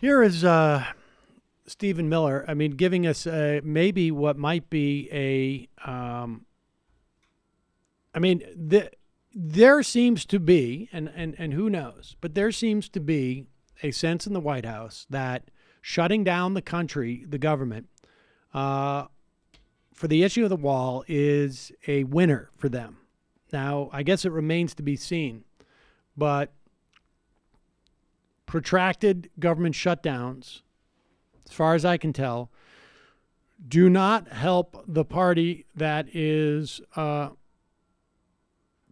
Here is Stephen Miller. I mean, giving us maybe what might be there seems to be, and who knows, but there seems to be a sense in the White House that shutting down the country, the government, for the issue of the wall is a winner for them. Now, I guess it remains to be seen, but protracted government shutdowns, as far as I can tell, do not help the party that is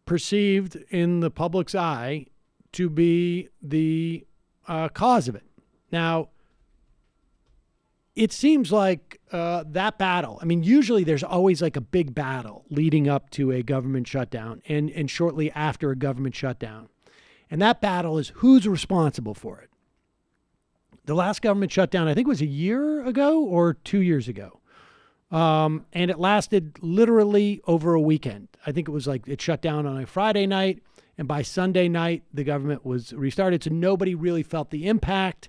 perceived in the public's eye to be the cause of it. Now, it seems like that battle, I mean, usually there's always like a big battle leading up to a government shutdown and shortly after a government shutdown. And that battle is who's responsible for it. The last government shutdown, I think, was a year ago or 2 years ago. And it lasted literally over a weekend. I think it was like it shut down on a Friday night, and by Sunday night, the government was restarted. So nobody really felt the impact.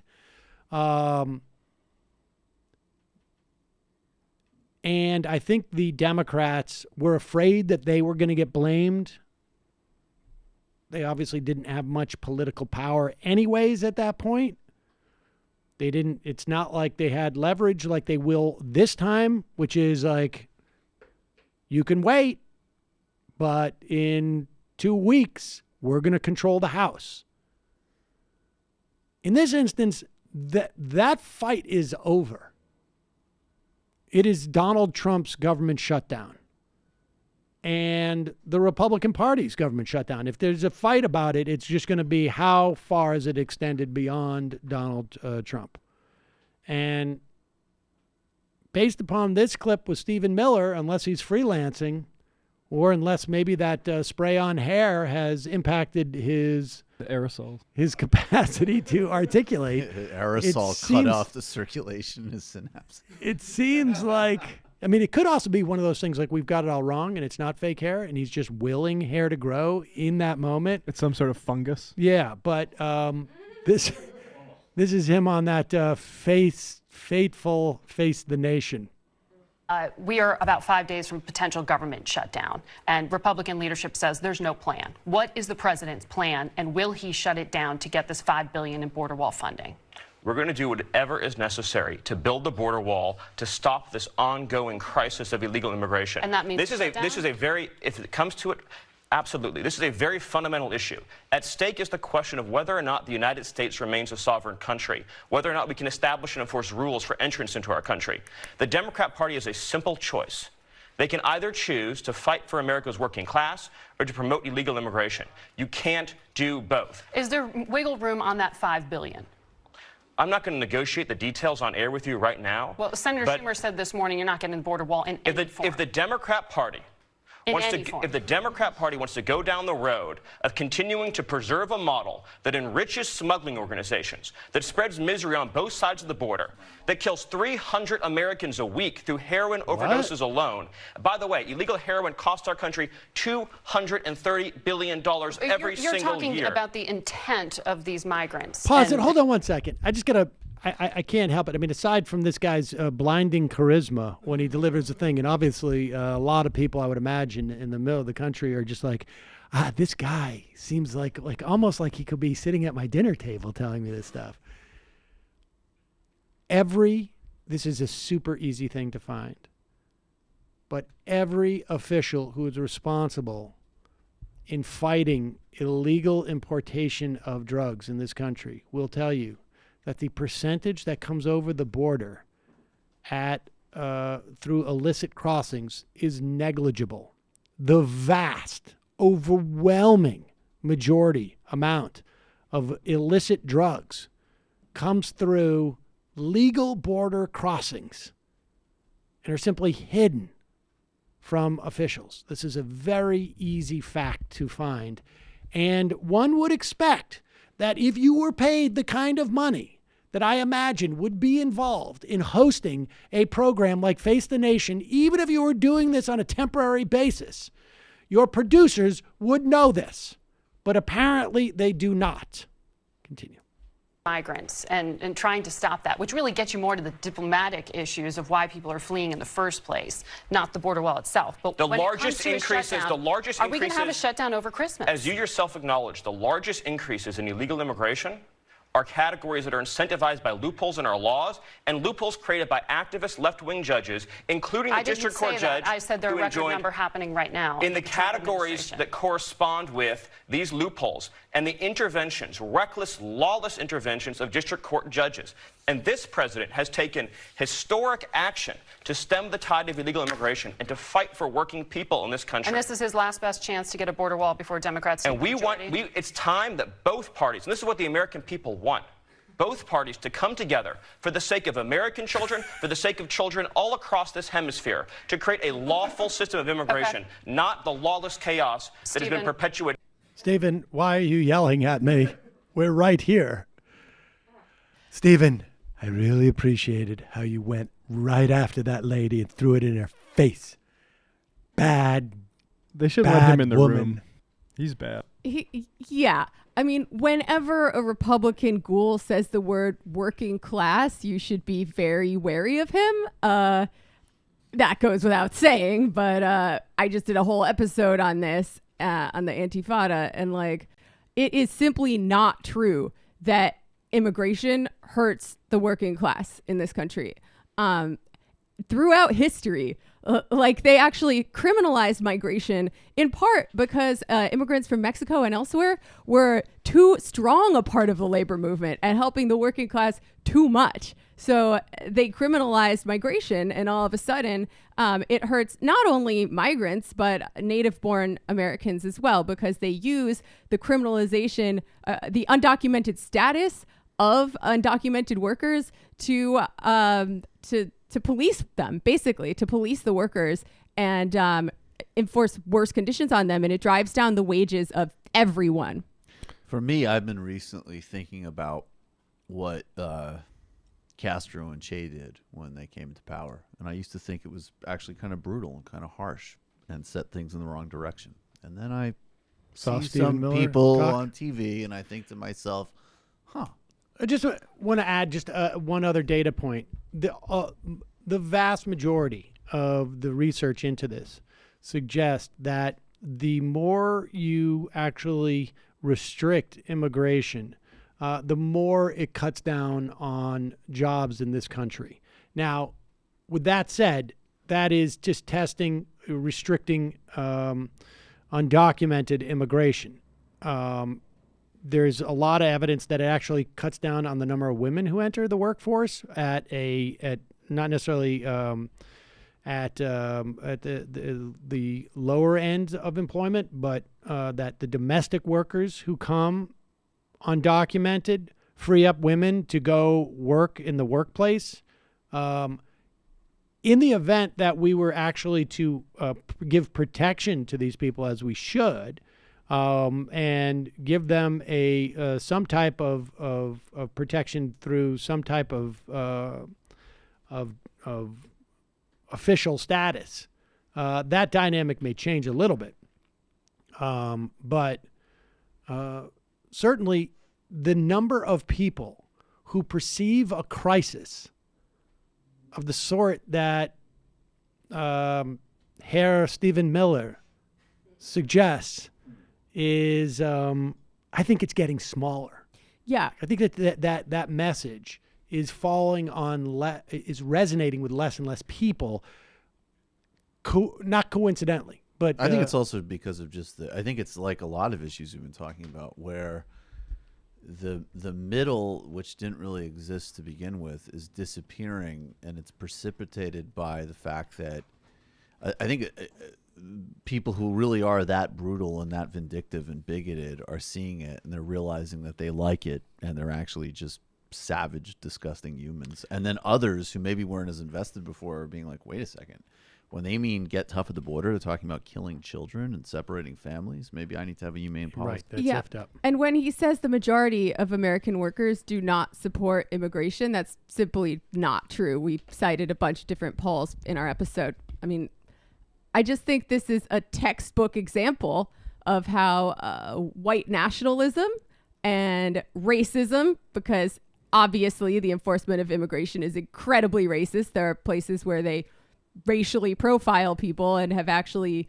And I think the Democrats were afraid that they were going to get blamed. They obviously didn't have much political power anyways at that point. It's not like they had leverage like they will this time, which is like, you can wait, but in 2 weeks, we're going to control the House. In this instance, that fight is over. It is Donald Trump's government shutdown and the Republican Party's government shutdown. If there's a fight about it, it's just going to be how far is it extended beyond Donald Trump. And based upon this clip with Stephen Miller, unless he's freelancing or unless maybe that spray on hair has impacted his capacity to articulate. Aerosol cut off the circulation in his synapse. It seems like, I mean, it could also be one of those things like we've got it all wrong and it's not fake hair and he's just willing hair to grow in that moment. It's some sort of fungus. Yeah, but this is him on that fateful Face the Nation. We are about 5 days from potential government shutdown, and Republican leadership says there's no plan. What is the president's plan, and will he shut it down to get this $5 billion in border wall funding? We're going to do whatever is necessary to build the border wall to stop this ongoing crisis of illegal immigration. And that means this is a very, if it comes to it, absolutely. This is a very fundamental issue. At stake is the question of whether or not the United States remains a sovereign country, whether or not we can establish and enforce rules for entrance into our country. The Democrat Party is a simple choice. They can either choose to fight for America's working class or to promote illegal immigration. You can't do both. Is there wiggle room on that $5 billion? I'm not going to negotiate the details on air with you right now. Well, Senator Schumer said this morning you're not getting the border wall in any form. If the Democrat Party if the Democrat Party wants to go down the road of continuing to preserve a model that enriches smuggling organizations, that spreads misery on both sides of the border, that kills 300 Americans a week through heroin overdoses alone. By the way, illegal heroin costs our country $230 billion every single year. You're talking about the intent of these migrants. Pause it. Hold on one second. I can't help it. I mean, aside from this guy's blinding charisma when he delivers the thing, and obviously a lot of people, I would imagine, in the middle of the country are just like, this guy seems like almost like he could be sitting at my dinner table telling me this stuff. This is a super easy thing to find, but every official who is responsible in fighting illegal importation of drugs in this country will tell you that the percentage that comes over the border through illicit crossings is negligible. The vast, overwhelming majority amount of illicit drugs comes through legal border crossings and are simply hidden from officials. This is a very easy fact to find. And one would expect that if you were paid the kind of money that I imagine would be involved in hosting a program like Face the Nation, even if you were doing this on a temporary basis, your producers would know this. But apparently they do not. Continue. migrants and trying to stop that, which really gets you more to the diplomatic issues of why people are fleeing in the first place, not the border wall itself. But the when largest increases, are we going to have a shutdown over Christmas? As you yourself acknowledge, the largest increases in illegal immigration are categories that are incentivized by loopholes in our laws and loopholes created by activist left-wing judges, including the district court judge. I said there are a record number happening right now. In the categories that correspond with these loopholes and the interventions, reckless, lawless interventions of district court judges. And this president has taken historic action to stem the tide of illegal immigration and to fight for working people in this country. And this is his last best chance to get a border wall before Democrats take the majority. It's time that both parties, and this is what the American people want, both parties to come together for the sake of American children, for the sake of children all across this hemisphere, to create a lawful system of immigration, not the lawless chaos that has been perpetuated. Stephen, why are you yelling at me? We're right here. Stephen, I really appreciated how you went right after that lady and threw it in her face. Bad. They should let him in the woman. room. He's bad. Yeah. I mean, whenever a Republican ghoul says the word working class, you should be very wary of him. That goes without saying, but I just did a whole episode on this, on the Antifada, and like, it is simply not true that immigration hurts the working class in this country. Throughout history, like they actually criminalized migration in part because immigrants from Mexico and elsewhere were too strong a part of the labor movement and helping the working class too much. So they criminalized migration, and all of a sudden it hurts not only migrants, but native-born Americans as well, because they use the criminalization, the undocumented status of undocumented workers to police them, basically, to police the workers and enforce worse conditions on them. And it drives down the wages of everyone. For me, I've been recently thinking about what Castro and Che did when they came into power. And I used to think it was actually kind of brutal and kind of harsh and set things in the wrong direction. And then I Saw see Stephen some Miller people talk. on TV and I think to myself, I just want to add just one other data point. The vast majority of the research into this suggests that the more you actually restrict immigration, the more it cuts down on jobs in this country. Now, with that said, that is just restricting undocumented immigration. There's a lot of evidence that it actually cuts down on the number of women who enter the workforce at not necessarily at the lower end of employment, but that the domestic workers who come undocumented free up women to go work in the workplace. In the event that we were actually to give protection to these people, as we should, and give them some type of protection through some type of official status, that dynamic may change a little bit. But certainly the number of people who perceive a crisis of the sort that Herr Stephen Miller suggests is, I think it's getting smaller. Yeah. I think that message is falling on is resonating with less and less people. Not coincidentally, but I think it's also because of just I think it's like a lot of issues we've been talking about, where the middle, which didn't really exist to begin with, is disappearing, and it's precipitated by the fact that I think people who really are that brutal and that vindictive and bigoted are seeing it, and they're realizing that they like it, and they're actually just savage, disgusting humans. And then others who maybe weren't as invested before are being like, wait a second. When they mean get tough at the border, they're talking about killing children and separating families. Maybe I need to have a humane policy. right. That's Yeah. effed up. And when he says the majority of American workers do not support immigration, that's simply not true. We cited a bunch of different polls in our episode. I mean, I just think this is a textbook example of how white nationalism and racism, because obviously the enforcement of immigration is incredibly racist. There are places where they racially profile people and have actually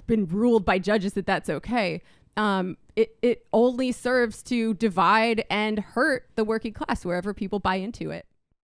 been ruled by judges that that's okay. It only serves to divide and hurt the working class wherever people buy into it.